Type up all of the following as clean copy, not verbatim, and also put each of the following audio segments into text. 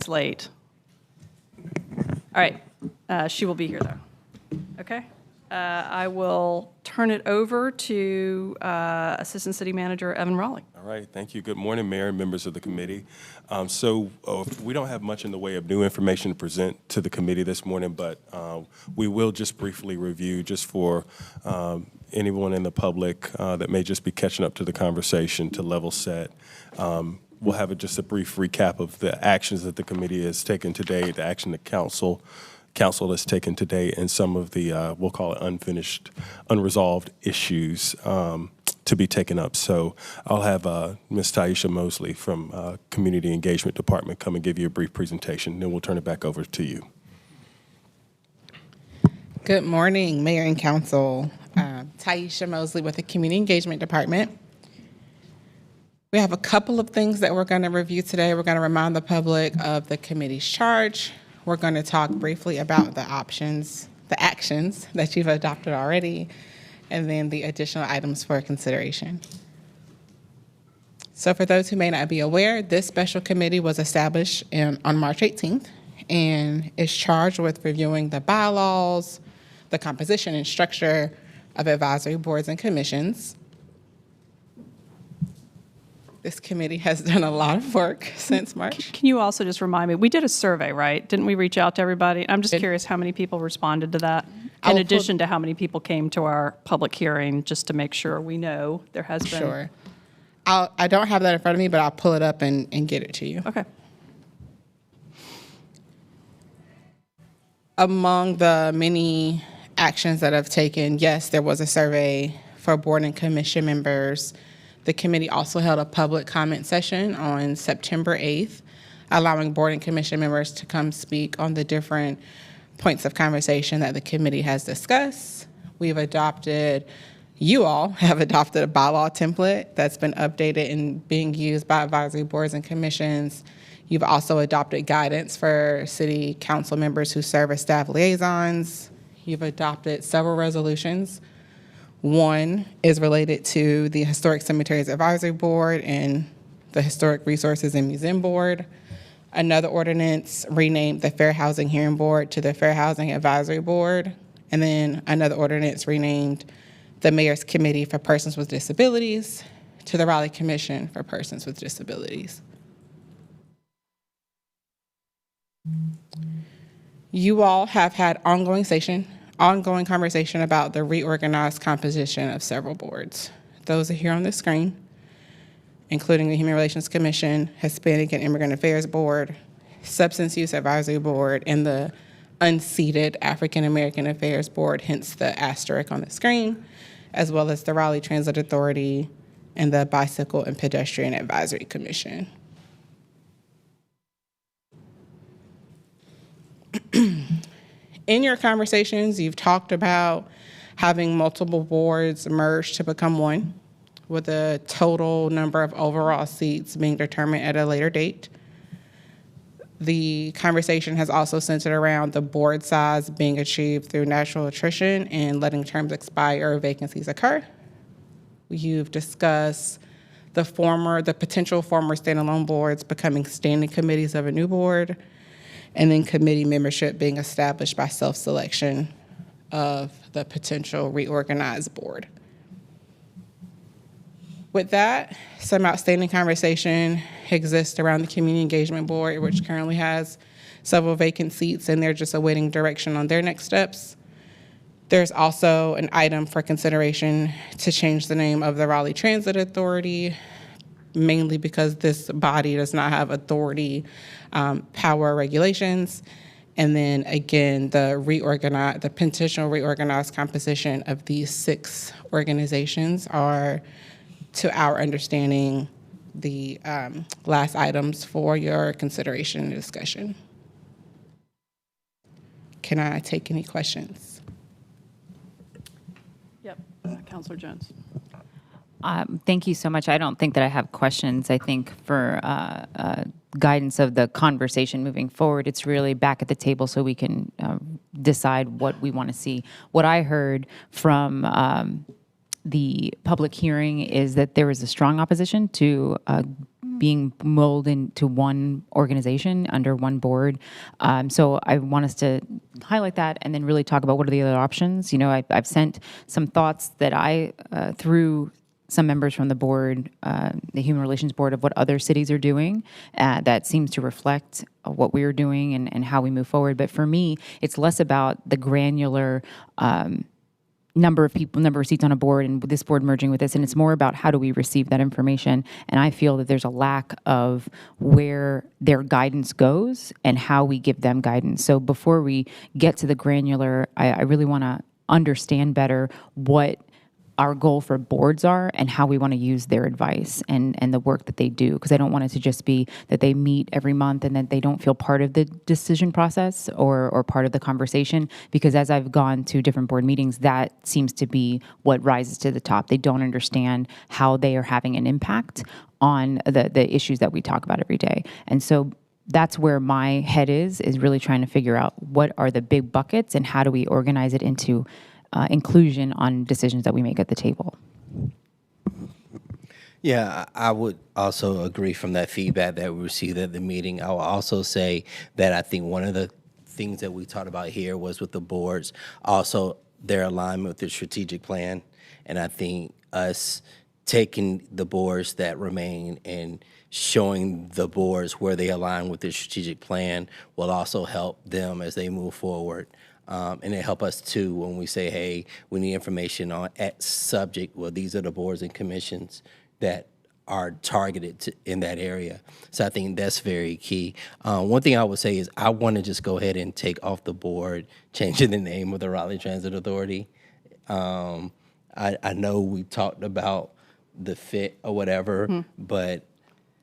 minutes late. All right, she will be here, though. Okay? I will turn it over to Assistant City Manager Evan Raleigh. All right, thank you. Good morning, Mayor and members of the committee. We don't have much in the way of new information to present to the committee this morning, but we will just briefly review just for anyone in the public that may just be catching up to the conversation to level set. We'll have just a brief recap of the actions that the committee has taken today, the action that council has taken today, and some of the, we'll call it unresolved issues to be taken up. So I'll have Ms. Taisha Mosley from Community Engagement Department come and give you a brief presentation, then we'll turn it back over to you. Good morning, Mayor and Council. Taisha Mosley with the Community Engagement Department. We have a couple of things that we're going to review today. We're going to remind the public of the committee's charge. We're going to talk briefly about the actions that you've adopted already, and then the additional items for consideration. So for those who may not be aware, this special committee was established on March 18th and is charged with reviewing the bylaws, the composition and structure of advisory boards and commissions. This committee has done a lot of work since March. Can you also just remind me, we did a survey, right? Didn't we reach out to everybody? I'm just curious how many people responded to that, in addition to how many people came to our public hearing, just to make sure we know there has been. Sure. I don't have that in front of me, but I'll pull it up and get it to you. Okay. Among the many actions that I've taken, yes, there was a survey for board and commission members. The committee also held a public comment session on September 8th, allowing board and commission members to come speak on the different points of conversation that the committee has discussed. You all have adopted a bylaw template that's been updated and being used by advisory boards and commissions. You've also adopted guidance for city council members who serve as staff liaisons. You've adopted several resolutions. One is related to the Historic Cemeteries Advisory Board and the Historic Resources and Museum Board. Another ordinance renamed the Fair Housing Hearing Board to the Fair Housing Advisory Board. And then another ordinance renamed the Mayor's Committee for Persons with Disabilities to the Raleigh Commission for Persons with Disabilities. You all have had ongoing conversation about the reorganized composition of several boards. Those are here on the screen, including the Human Relations Commission, Hispanic and Immigrant Affairs Board, Substance Use Advisory Board, and the unseated African American Affairs Board, hence the asterisk on the screen, as well as the Raleigh Transit Authority and the Bicycle and Pedestrian Advisory Commission. In your conversations, you've talked about having multiple boards merged to become one, with a total number of overall seats being determined at a later date. The conversation has also centered around the board size being achieved through natural attrition and letting terms expire or vacancies occur. You've discussed the potential former standalone boards becoming standing committees of a new board, and then committee membership being established by self-selection of the potential reorganized board. With that, some outstanding conversation exists around the Community Engagement Board, which currently has several vacant seats, and they're just awaiting direction on their next steps. There's also an item for consideration to change the name of the Raleigh Transit Authority, mainly because this body does not have authority, power, regulations. And then again, the potential reorganized composition of these 6 organizations are, to our understanding, the last items for your consideration and discussion. Can I take any questions? Yep, Councilor Jones. Thank you so much. I don't think that I have questions. I think for guidance of the conversation moving forward, it's really back at the table so we can decide what we want to see. What I heard from the public hearing is that there was a strong opposition to being molded into one organization under one board. So I want us to highlight that and then really talk about what are the other options. You know, I've sent some thoughts that I, through some members from the board, the Human Relations Board, of what other cities are doing that seems to reflect what we're doing and how we move forward. But for me, it's less about the granular number of people, number of seats on a board, and this board merging with this, and it's more about how do we receive that information. And I feel that there's a lack of where their guidance goes and how we give them guidance. So before we get to the granular, I really want to understand better what our goal for boards are and how we want to use their advice and the work that they do. Because I don't want it to just be that they meet every month and that they don't feel part of the decision process or part of the conversation. Because as I've gone to different board meetings, that seems to be what rises to the top. They don't understand how they are having an impact on the issues that we talk about every day. And so that's where my head is really trying to figure out what are the big buckets and how do we organize it into inclusion on decisions that we make at the table. Yeah, I would also agree from that feedback that we received at the meeting. I will also say that I think one of the things that we talked about here was with the boards, also their alignment with the strategic plan. And I think us taking the boards that remain and showing the boards where they align with the strategic plan will also help them as they move forward. And it help us too when we say, hey, we need information on X subject. Well, these are the boards and commissions that are targeted in that area. So I think that's very key. One thing I would say is I want to just go ahead and take off the board, changing the name of the Raleigh Transit Authority. I know we talked about the fit or whatever, but,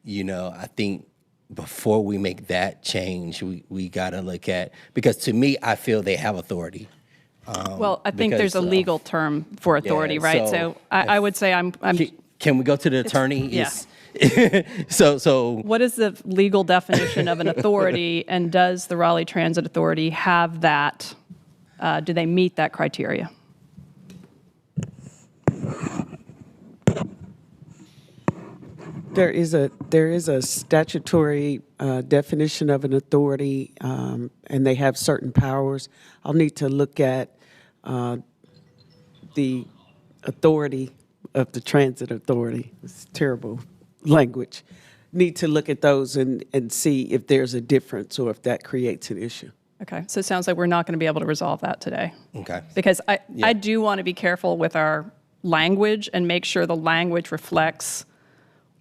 you know, I think before we make that change, we got to look at, because to me, I feel they have authority. Well, I think there's a legal term for authority, Yeah, right? so So I would say I'm Can we go to the attorney? yeah. So what is the legal definition of an authority, and does the Raleigh Transit Authority have that? Do they meet that criteria? There is a statutory definition of an authority, and they have certain powers. I'll need to look at the authority of the Transit Authority. It's terrible language. Need to look at those and see if there's a difference or if that creates an issue. Okay, so it sounds like we're not going to be able to resolve that today. okay. Because I do want to be careful with our language and make sure the language reflects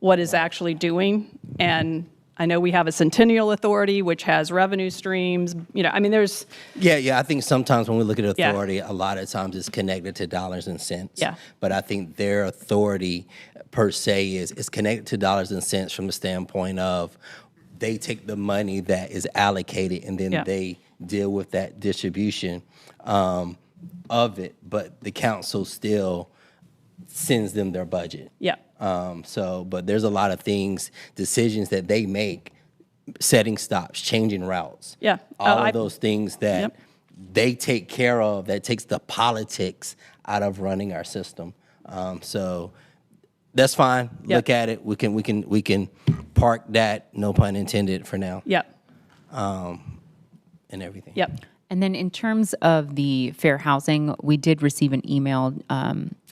what is actually doing. And I know we have a Centennial Authority, which has revenue streams. You know, I mean, there's... Yeah. I think sometimes when we look at Yeah. authority, a lot of times it's connected to dollars and cents. Yeah. But I think their authority per se is connected to dollars and cents from the standpoint of they take the money that is allocated and then Yeah. they deal with that distribution of it. But the council still sends them their budget. Yeah. But there's a lot of things, decisions that they make, setting stops, changing routes. Yeah. All of those things that Yep. they take care of, that takes the politics out of running our system. So that's fine. Yep. Look at it. We can park that, no pun intended, for now. Yep. And everything. Yep. And then in terms of the fair housing, we did receive an email.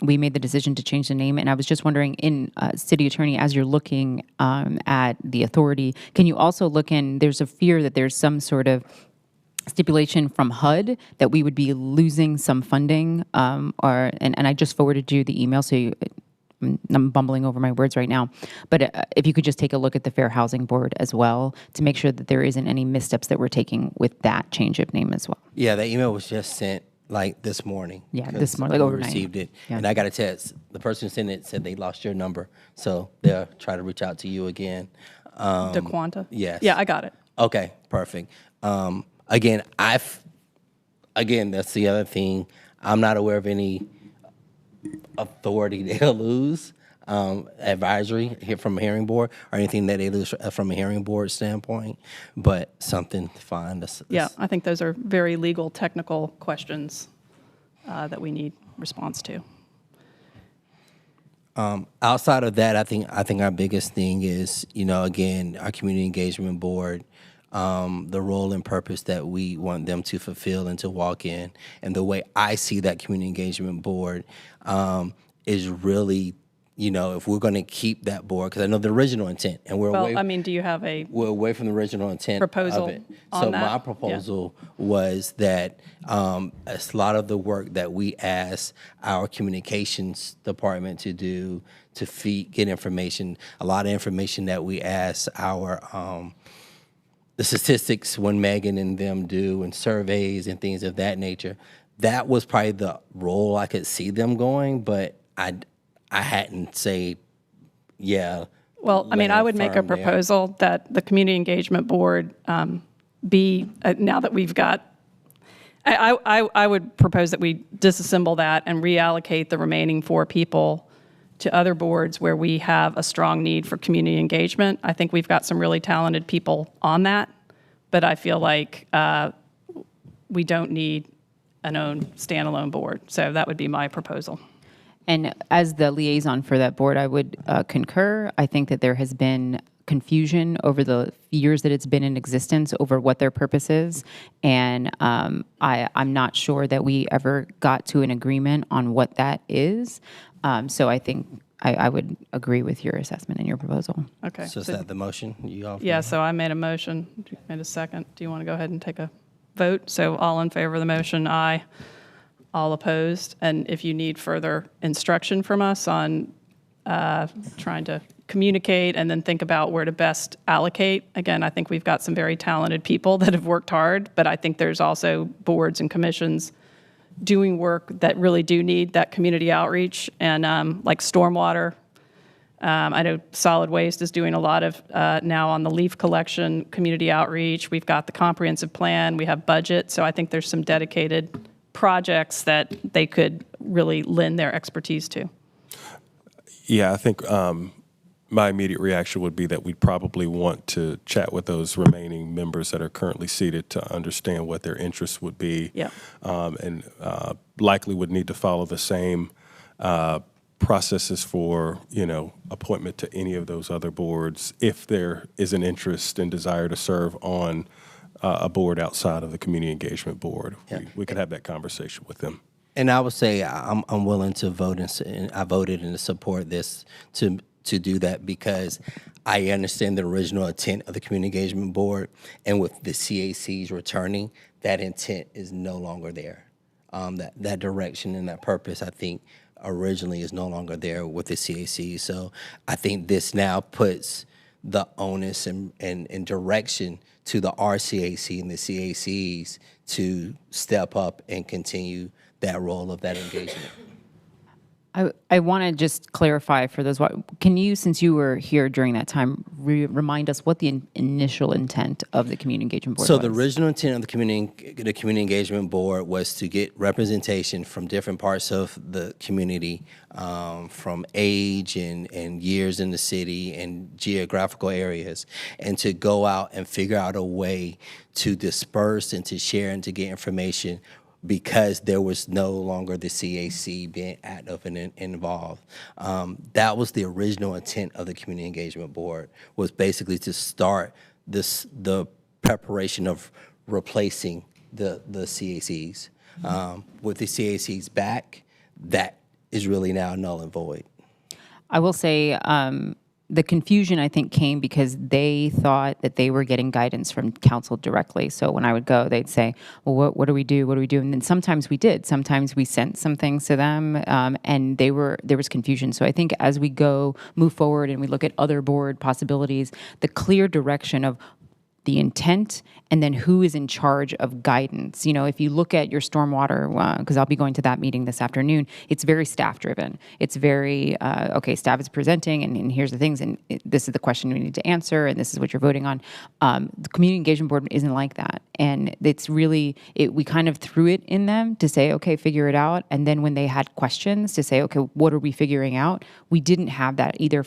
We made the decision to change the name, and I was just wondering, City Attorney, as you're looking at the authority, can you also look in, there's a fear that there's some sort of stipulation from HUD that we would be losing some funding, and I just forwarded you the email, so I'm bumbling over my words right now, but if you could just take a look at the Fair Housing Board as well to make sure that there isn't any missteps that we're taking with that change of name as well. Yeah, that email was just sent like this morning. Yeah, 'cause this morning, like we overnight. Received it, Yeah. and I got a text. The person who sent it said they lost your number, so they'll try to reach out to you again. DeQuanta? yes. Yeah, I got it. Okay, perfect. Again, that's the other thing. I'm not aware of any authority they'll lose, advisory here from a hearing board, or anything that they lose from a hearing board standpoint, but something to find. Yeah, I think those are very legal, technical questions that we need response to. Outside of that, I think our biggest thing is, again, our community engagement board, the role and purpose that we want them to fulfill and to walk in, and the way I see that community engagement board is really, if we're going to keep that board, because I know the original intent, and we're away. Well, I mean, do you have a We're away from the original intent proposal of it. on So that? my Yeah. proposal was that a lot of the work that we asked our communications department to do to get information, a lot of information that we asked our the statistics when Megan and them do and surveys and things of that nature, that was probably the role I could see them going, but I hadn't say, yeah. Well, I mean, I would make a firm there. proposal that the Community Engagement Board be, now that we've got, I would propose that we disassemble that and reallocate the remaining 4 people to other boards where we have a strong need for community engagement. I think we've got some really talented people on that, but I feel like we don't need an own standalone board. So that would be my proposal. And as the liaison for that board, I would concur. I think that there has been confusion over the years that it's been in existence over what their purpose is. And I'm not sure that we ever got to an agreement on what that is. So I think I would agree with your assessment and your proposal. Okay. So is that the motion? You all? Yeah, so I made a motion, you made a second. Do you want to go ahead and take a vote? So all in favor of the motion, aye. All opposed? And if you need further instruction from us on trying to communicate and then think about where to best allocate, again, I think we've got some very talented people that have worked hard, but I think there's also boards and commissions doing work that really do need that community outreach, and like stormwater. I know solid waste is doing a lot of now on the leaf collection, community outreach. We've got the comprehensive plan, we have budget, so I think there's some dedicated projects that they could really lend their expertise to. Yeah, I think my immediate reaction would be that we'd probably want to chat with those remaining members that are currently seated to understand what their interests would be. Yeah. And likely would need to follow the same processes for, appointment to any of those other boards if there is an interest and desire to serve on a board outside of the Community Engagement Board. Yeah. We could have that conversation with them. And I would say I'm willing to vote, and I voted and to support this to do that, because I understand the original intent of the Community Engagement Board, and with the CACs returning, that intent is no longer there. That direction and that purpose, I think, originally is no longer there with the CAC. So I think this now puts the onus and direction to the RCAC and the CACs to step up and continue that role of that engagement. I want to just clarify for those. Can you, since you were here during that time, remind us what the initial intent of the Community Engagement Board So was? the original intent of the Community Engagement Board was to get representation from different parts of the community, from age and years in the city and geographical areas, and to go out and figure out a way to disperse and to share and to get information, because there was no longer the CAC being active and involved. That was the original intent of the Community Engagement Board, was basically to start the preparation of replacing the CACs. With the CACs back, that is really now null and void. I will say the confusion, I think, came because they thought that they were getting guidance from council directly. So when I would go, they'd say, well, what do we do? What do we do? And then sometimes we did. Sometimes we sent some things to them, and there was confusion. So I think as we move forward and we look at other board possibilities, the clear direction of the intent, and then who is in charge of guidance. If you look at your stormwater, because I'll be going to that meeting this afternoon, it's very staff-driven. It's very, okay, staff is presenting, and here's the things, and this is the question we need to answer, and this is what you're voting on. The Community Engagement Board isn't like that. And it's really, we kind of threw it in them to say, okay, figure it out. And then when they had questions to say, okay, what are we figuring out? We didn't have that either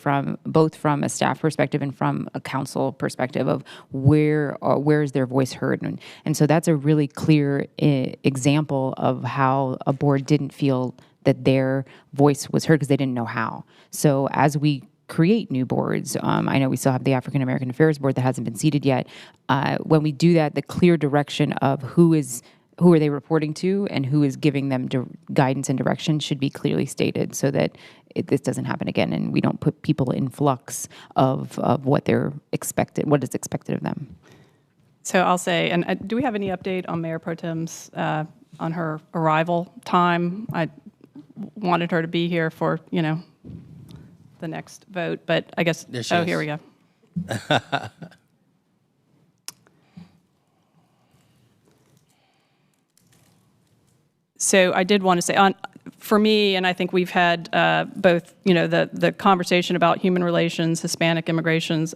both from a staff perspective and from a council perspective of where is their voice heard. And so that's a really clear example of how a board didn't feel that their voice was heard because they didn't know how. So as we create new boards, I know we still have the African American Affairs Board that hasn't been seated yet. When we do that, the clear direction of who are they reporting to and who is giving them guidance and direction should be clearly stated so that this doesn't happen again and we don't put people in flux of what is expected of them. So I'll say, and do we have any update on Mayor Pro Tem's, on her arrival time? I wanted her to be here for, the next vote, but I guess, There she is. here we go. So I did want to say, for me, and I think we've had both, the conversation about human relations, Hispanic immigrations,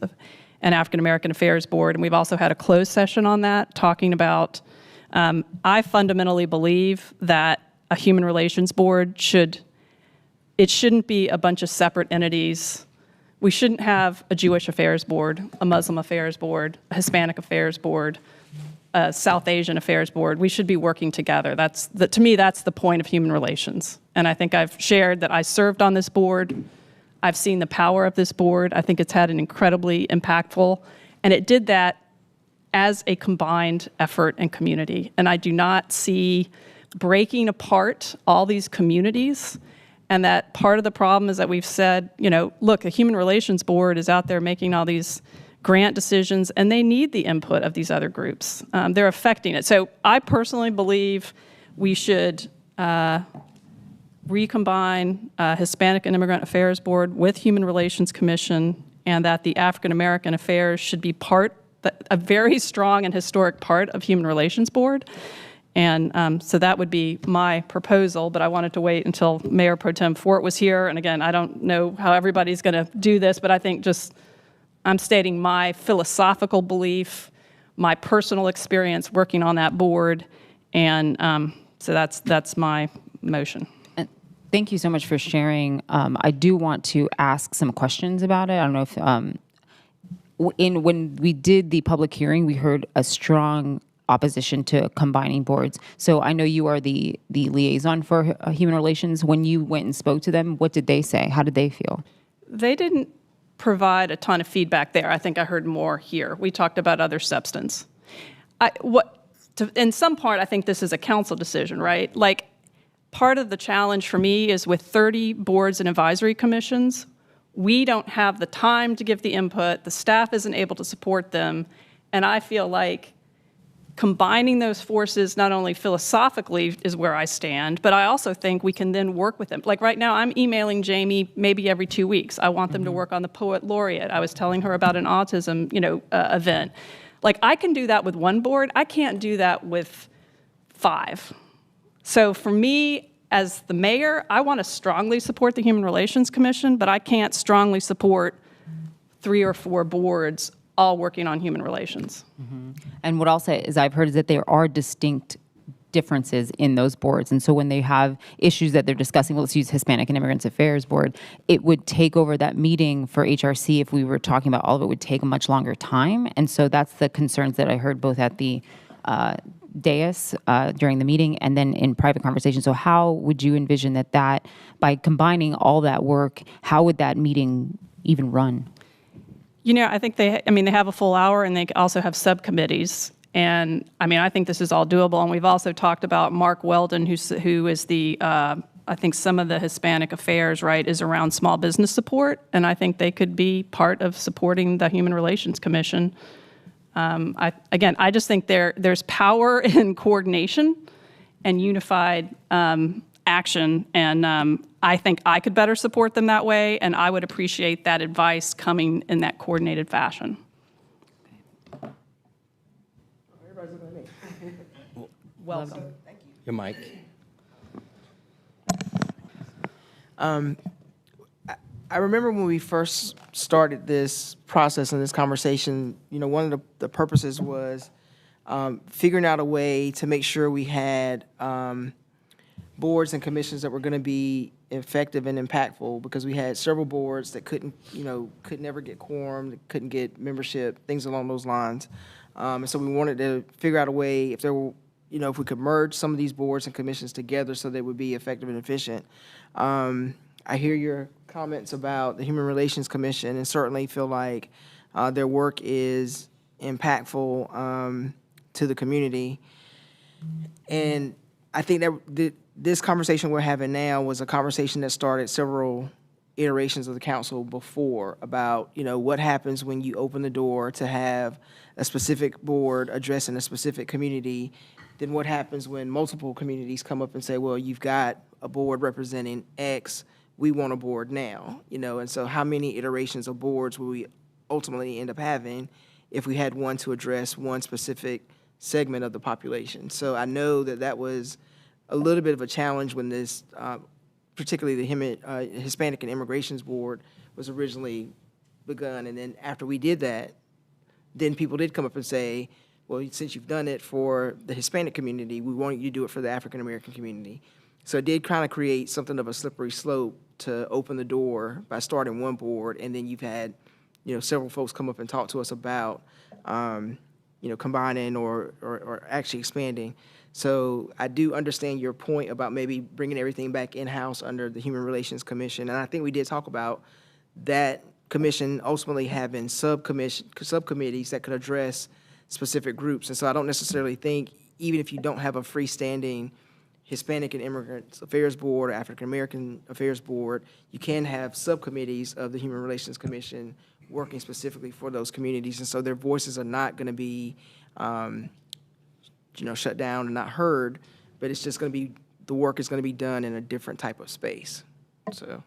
and African American Affairs Board, and we've also had a closed session on that, talking about, I fundamentally believe that a human relations board shouldn't be a bunch of separate entities. We shouldn't have a Jewish affairs board, a Muslim affairs board, a Hispanic affairs board, a South Asian affairs board. We should be working together. To me, that's the point of human relations. And I think I've shared that I served on this board. I've seen the power of this board. I think it's had an incredibly impactful, and it did that as a combined effort and community. And I do not see breaking apart all these communities. And that part of the problem is that we've said, look, a human relations board is out there making all these grant decisions, and they need the input of these other groups. They're affecting it. So I personally believe we should recombine Hispanic and Immigrant Affairs Board with Human Relations Commission, and that the African American Affairs should be a very strong and historic part of Human Relations Board. And so that would be my proposal, but I wanted to wait until Mayor Pro Tem Fort was here. And again, I don't know how everybody's going to do this, but I think I'm stating my philosophical belief, my personal experience working on that board, and so that's my motion. Thank you so much for sharing. I do want to ask some questions about it. I don't know if when we did the public hearing, we heard a strong opposition to combining boards. So I know you are the liaison for human relations. When you went and spoke to them, what did they say? How did they feel? They didn't provide a ton of feedback there. I think I heard more here. We talked about other substance. In some part, I think this is a council decision, right? Like, part of the challenge for me is with 30 boards and advisory commissions, we don't have the time to give the input, the staff isn't able to support them, and I feel like combining those forces not only philosophically is where I stand, but I also think we can then work with them. Like right now, I'm emailing Jamie maybe every 2 weeks. I want them to work on the Poet Laureate. I was telling her about an autism, event. Like, I can do that with one board. I can't do that with 5. So for me, as the mayor, I want to strongly support the Human Relations Commission, but I can't strongly support 3 or 4 boards all working on human relations. Mm-hmm. And what I'll say is I've heard is that there are distinct differences in those boards. And so when they have issues that they're discussing, well, let's use Hispanic and Immigrants Affairs Board, it would take over that meeting for HRC if we were talking about all of it would take a much longer time. And so that's the concerns that I heard both at the dais during the meeting and then in private conversation. So how would you envision that by combining all that work, how would that meeting even run? I think they have a full hour, and they also have subcommittees. And I think this is all doable. And we've also talked about Mark Weldon, who is the, I think some of the Hispanic affairs, right, is around small business support. And I think they could be part of supporting the Human Relations Commission. I just think there's power in coordination and unified action, and I think I could better support them that way, and I would appreciate that advice coming in that coordinated fashion. Welcome. Your mic. I remember when we first started this process and this conversation, one of the purposes was figuring out a way to make sure we had boards and commissions that were going to be effective and impactful, because we had several boards that could never get quorum, that couldn't get membership, things along those lines. And so we wanted to figure out a way, if there if we could merge some of these boards and commissions together so they would be effective and efficient. I hear your comments about the Human Relations Commission and certainly feel like their work is impactful to the community. And I think that this conversation we're having now was a conversation that started several iterations of the council before about, what happens when you open the door to have a specific board addressing a specific community. Then what happens when multiple communities come up and say, well, you've got a board representing X, we want a board now, and so how many iterations of boards will we ultimately end up having if we had one to address one specific segment of the population? So I know that was a little bit of a challenge when this, particularly the Hispanic and Immigrations Board was originally begun. And then after we did that, then people did come up and say, well, since you've done it for the Hispanic community, we want you to do it for the African American community. So it did kind of create something of a slippery slope to open the door by starting one board, and then you've had, several folks come up and talk to us about, combining or actually expanding. So I do understand your point about maybe bringing everything back in-house under the Human Relations Commission, and I think we did talk about that commission ultimately having subcommittees that could address specific groups. And so I don't necessarily think, even if you don't have a freestanding Hispanic and Immigrant Affairs Board or African American Affairs Board, you can have subcommittees of the Human Relations Commission working specifically for those communities. And so their voices are not going to be, shut down and not heard, but it's just going to be, the work is going to be done in a different type of space. So.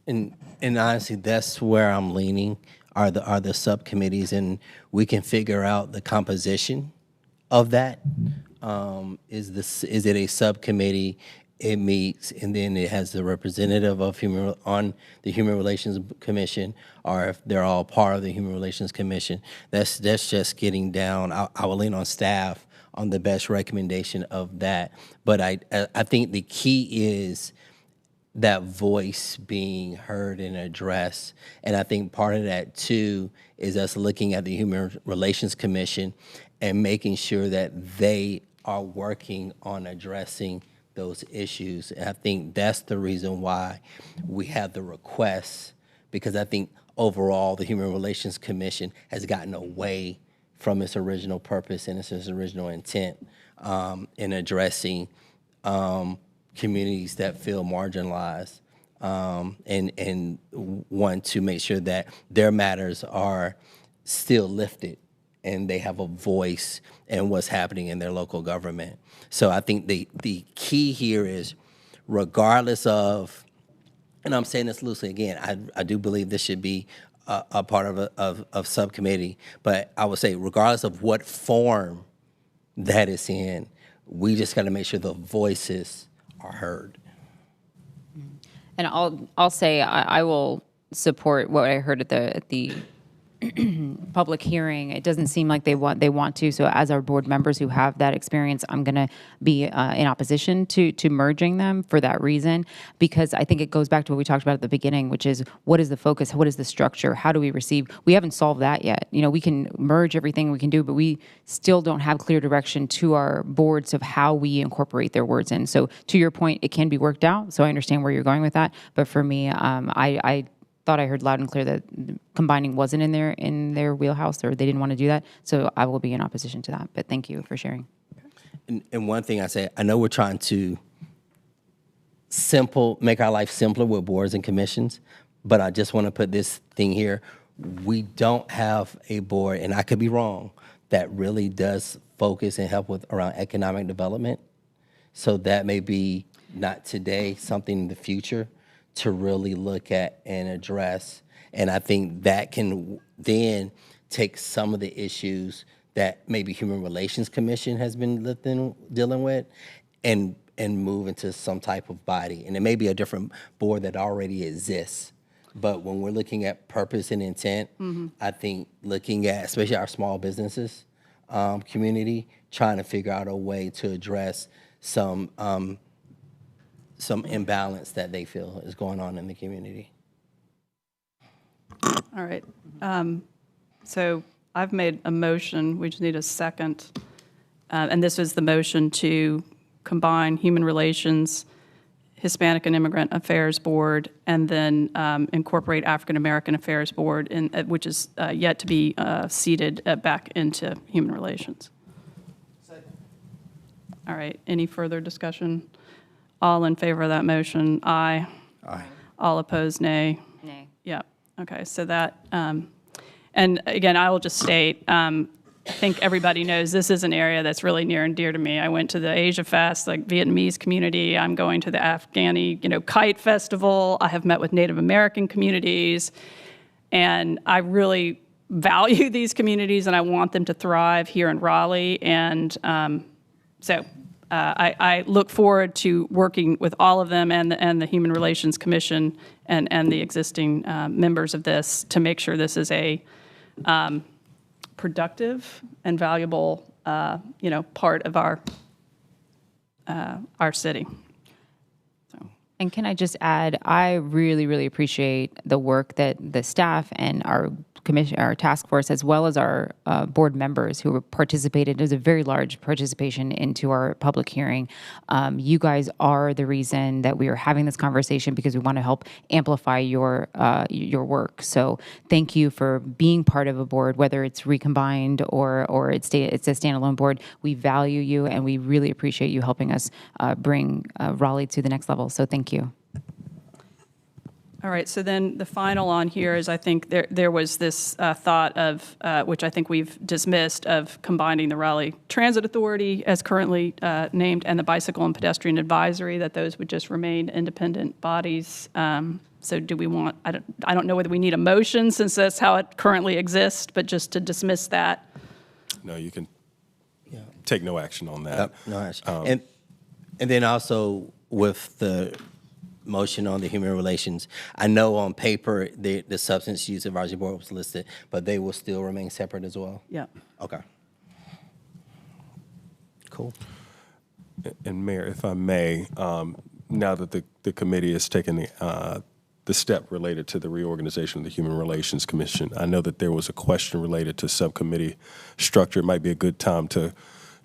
And honestly, that's where I'm leaning, are the subcommittees, and we can figure out the composition of that. Is it a subcommittee? It meets, and then it has the representative of on the Human Relations Commission, or if they're all part of the Human Relations Commission. That's just getting down. I will lean on staff on the best recommendation of that. But I think the key is that voice being heard and addressed. And I think part of that, too, is us looking at the Human Relations Commission and making sure that they are working on addressing those issues. And I think that's the reason why we have the requests, because I think overall the Human Relations Commission has gotten away from its original purpose and its original intent in addressing communities that feel marginalized, and want to make sure that their matters are still lifted and they have a voice in what's happening in their local government. So I think the key here is, regardless of, and I'm saying this loosely again, I do believe this should be a part of subcommittee, but I would say regardless of what form that is in, we just got to make sure the voices are heard. And I'll say I will support what I heard at the public hearing. It doesn't seem like they want to. So as our board members who have that experience, I'm going to be in opposition to merging them for that reason, because I think it goes back to what we talked about at the beginning, which is, what is the focus? What is the structure? How do we receive? We haven't solved that yet. We can merge everything we can do, but we still don't have clear direction to our boards of how we incorporate their words in. So to your point, it can be worked out. So I understand where you're going with that. But for me, I thought I heard loud and clear that combining wasn't in their wheelhouse, or they didn't want to do that. So I will be in opposition to that. But thank you for sharing. And one thing I say, I know we're trying to make our life simpler with boards and commissions, but I just want to put this thing here. We don't have a board, and I could be wrong, that really does focus and help with around economic development. So that may be not today, something in the future to really look at and address. And I think that can then take some of the issues that maybe Human Relations Commission has been dealing with and move into some type of body. And it may be a different board that already exists. But when we're looking at purpose and intent, I think looking at, especially our small businesses community, trying to figure out a way to address some imbalance that they feel is going on in the community. All right. So I've made a motion. We just need a second. and this was the motion to combine Human Relations, Hispanic and Immigrant Affairs Board, and then incorporate African American Affairs Board, which is yet to be seated back into Human Relations. All right, any further discussion? All in favor of that motion, aye. Aye. All opposed, nay. Nay. Yeah, okay, so that, and again, I will just state, I think everybody knows this is an area that's really near and dear to me. I went to the Asia Fest, like Vietnamese community. I'm going to the Afghani, Kite Festival. I have met with Native American communities, and I really value these communities, and I want them to thrive here in Raleigh. And so I look forward to working with all of them and the Human Relations Commission and the existing members of this to make sure this is a productive and valuable, part of our city. And can I just add, I really, really appreciate the work that the staff and our commission, our task force, as well as our board members who participated. It was a very large participation into our public hearing. You guys are the reason that we are having this conversation because we want to help amplify your work. So thank you for being part of a board, whether it's recombined or it's a standalone board. We value you and we really appreciate you helping us bring Raleigh to the next level. So thank you. All right, so then the final on here is I think there was this thought of, which I think we've dismissed, of combining the Raleigh Transit Authority as currently named and the Bicycle and Pedestrian Advisory, that those would just remain independent bodies. So do we want, I don't know whether we need a motion since that's how it currently exists, but just to dismiss that. No, you can take no action on that. No, actually. And then also with the motion on the human relations, I know on paper the substance use advisory board was listed, but they will still remain separate as well? Yeah. Okay. Cool. And Mayor, if I may, now that the committee has taken the step related to the reorganization of the Human Relations Commission, I know that there was a question related to subcommittee structure. It might be a good time to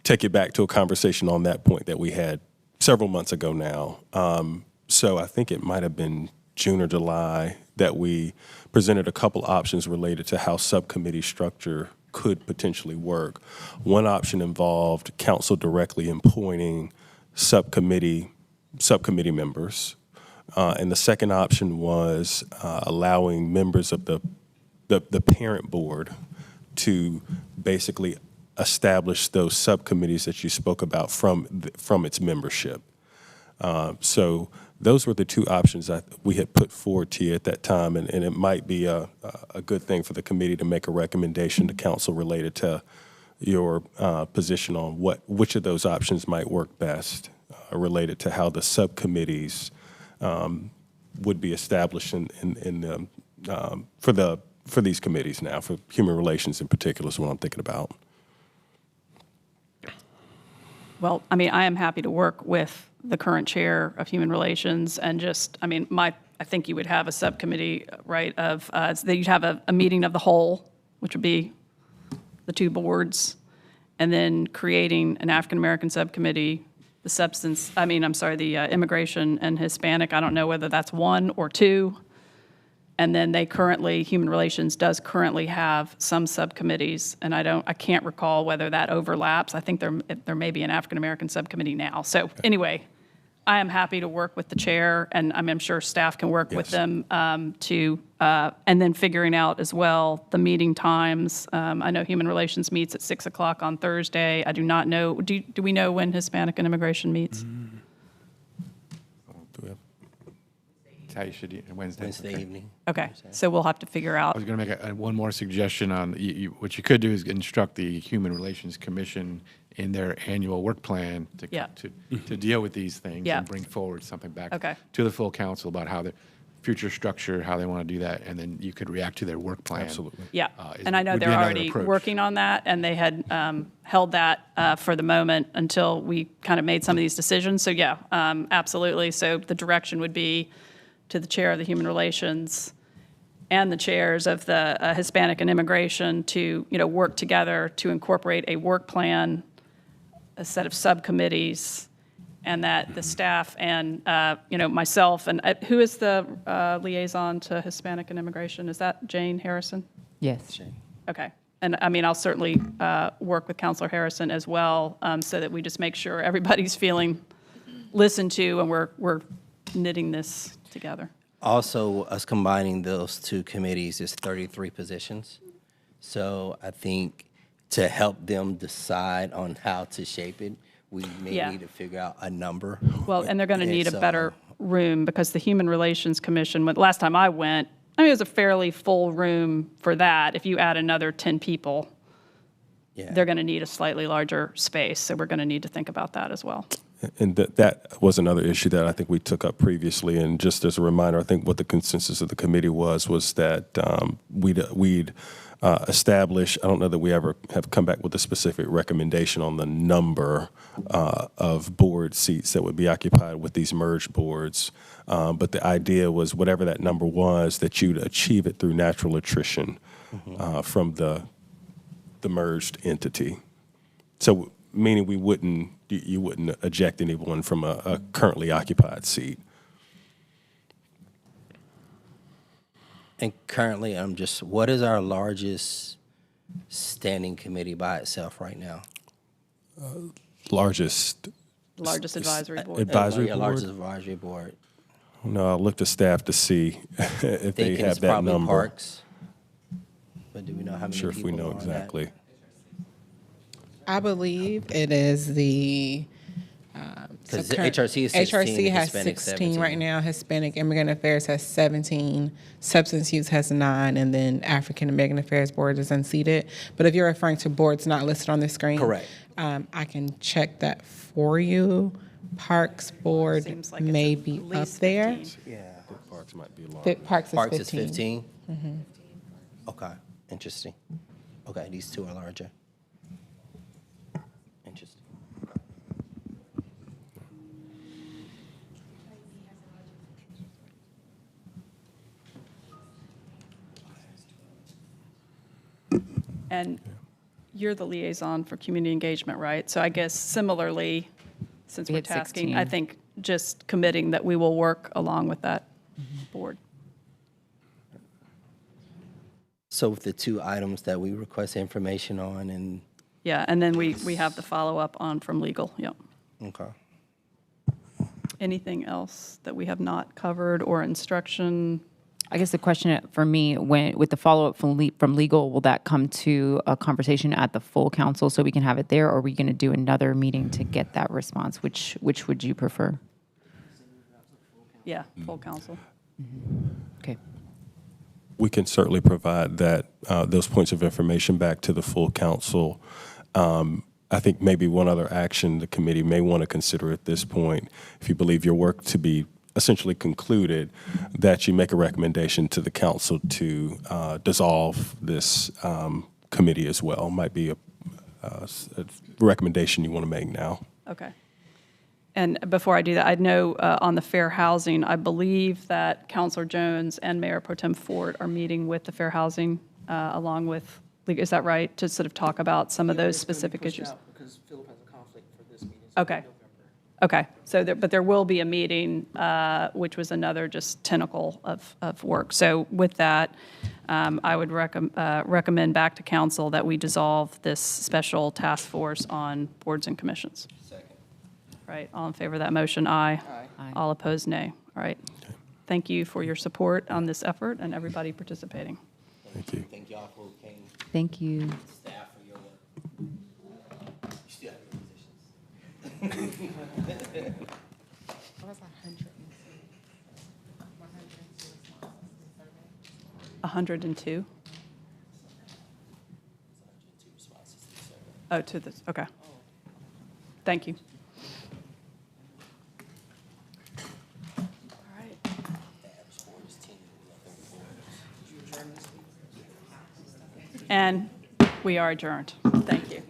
take it back to a conversation on that point that we had several months ago now. So I think it might have been June or July that we presented a couple options related to how subcommittee structure could potentially work. One option involved council directly appointing subcommittee members. And the second option was allowing members of the parent board to basically establish those subcommittees that you spoke about from its membership. So those were the two options that we had put forward to you at that time, and it might be a good thing for the committee to make a recommendation to council related to your position on which of those options might work best related to how the subcommittees would be established for these committees now, for human relations in particular is what I'm thinking about. Well, I mean, I am happy to work with the current chair of Human Relations and just, I mean, I think you would have a subcommittee, right, of, that you'd have a meeting of the whole, which would be the two boards, and then creating an African-American subcommittee, the immigration and Hispanic. I don't know whether that's one or two. And then Human Relations does currently have some subcommittees, and I can't recall whether that overlaps. I think there may be an African-American subcommittee now. So anyway, I am happy to work with the chair, and I'm sure staff can work with them and then figuring out as well the meeting times. I know Human Relations meets at 6 o'clock on Thursday. I do not know, do we know when Hispanic and Immigration meets? How you should Wednesday Okay. Evening. Okay, so we'll have to figure out. I was going to make one more suggestion on what you could do is instruct the Human Relations Commission in their annual work plan to deal with these things and bring forward something back to the full council about how the future structure, how they want to do that, and then you could react to their work plan. Absolutely. Yeah, and I know they're already working on that, and they had held that for the moment until we kind of made some of these decisions. So yeah, absolutely. So the direction would be to the chair of the Human Relations and the chairs of the Hispanic and Immigration to, work together to incorporate a work plan a set of subcommittees, and that the staff and, myself, and who is the liaison to Hispanic and immigration? Is that Jane Harrison? Yes. Okay. And I mean, I'll certainly work with Counselor Harrison as well, so that we just make sure everybody's feeling listened to and we're knitting this together. Also, us combining those two committees is 33 positions. So I think to help them decide on how to shape it, we may Yeah. need to figure out a number. Well, and they're going to And need a so- better room, because the Human Relations Commission, last time I went, I mean, it was a fairly full room for that. If you add another 10 people, Yeah. they're going to need a slightly larger space, so we're going to need to think about that as well. And that was another issue that I think we took up previously. And just as a reminder, I think what the consensus of the committee was that we'd establish, I don't know that we ever have come back with a specific recommendation on the number of board seats that would be occupied with these merged boards. But the idea was whatever that number was, that you'd achieve it through natural attrition from the merged entity. So meaning you wouldn't eject anyone from a currently occupied seat. And currently, what is our largest standing committee by itself right now? Largest Largest advisory board. advisory Yeah, board? largest advisory board. No, I'll look to staff to see if they Thinking have it's that probably number. Parks. But do we know how many Sure, if we people know are on that? exactly. I believe it is the. 'Cause the HRC is 16, HRC has Hispanic 16 right 17. now. Hispanic Immigrant Affairs has 17. Substance Use has 9, and then African American Affairs Board is unseated. But if you're referring to boards not listed on the screen, Correct. I can check that for you. Parks Board Seems like it's may at be up least there. 15. Yeah. Parks might be large. Parks is Parks 15. is 15? Okay, interesting. Okay, these two are larger. Interesting. And you're the liaison for community engagement, right? So I guess similarly, since We we're had tasking, 16. I think just committing that we will work along with that board. So with the two items that we request information on and, Yeah, and then we have the follow-up on from legal, yep. okay. Anything else that we have not covered or instruction? I guess the question for me, with the follow-up from legal, will that come to a conversation at the full council so we can have it there, or are we going to do another meeting to get that response? Which would you prefer? Yeah, full council. Okay. We can certainly provide those points of information back to the full council. I think maybe one other action the committee may want to consider at this point, if you believe your work to be essentially concluded, that you make a recommendation to the council to dissolve this committee as well. Might be a recommendation you want to make now. Okay. And before I do that, I know on the fair housing, I believe that Councilor Jones and Mayor Pro Tem Ford are meeting with the fair housing along with, is that right? To sort of talk about some of those specific issues? Because Philip has a conflict for this meeting. Okay. Okay. So, but there will be a meeting, which was another just tentacle of work. So with that, I would recommend back to council that we dissolve this special task force on boards and commissions. Second. Right, all in favor of that motion, aye. Aye. All opposed, nay. All right. Thank you for your support on this effort and everybody participating. Thank you. Thank y'all for came, Thank you. staff for your work. You still have your positions. 102? Oh, to this, okay. Thank you. All right. And we are adjourned. Thank you.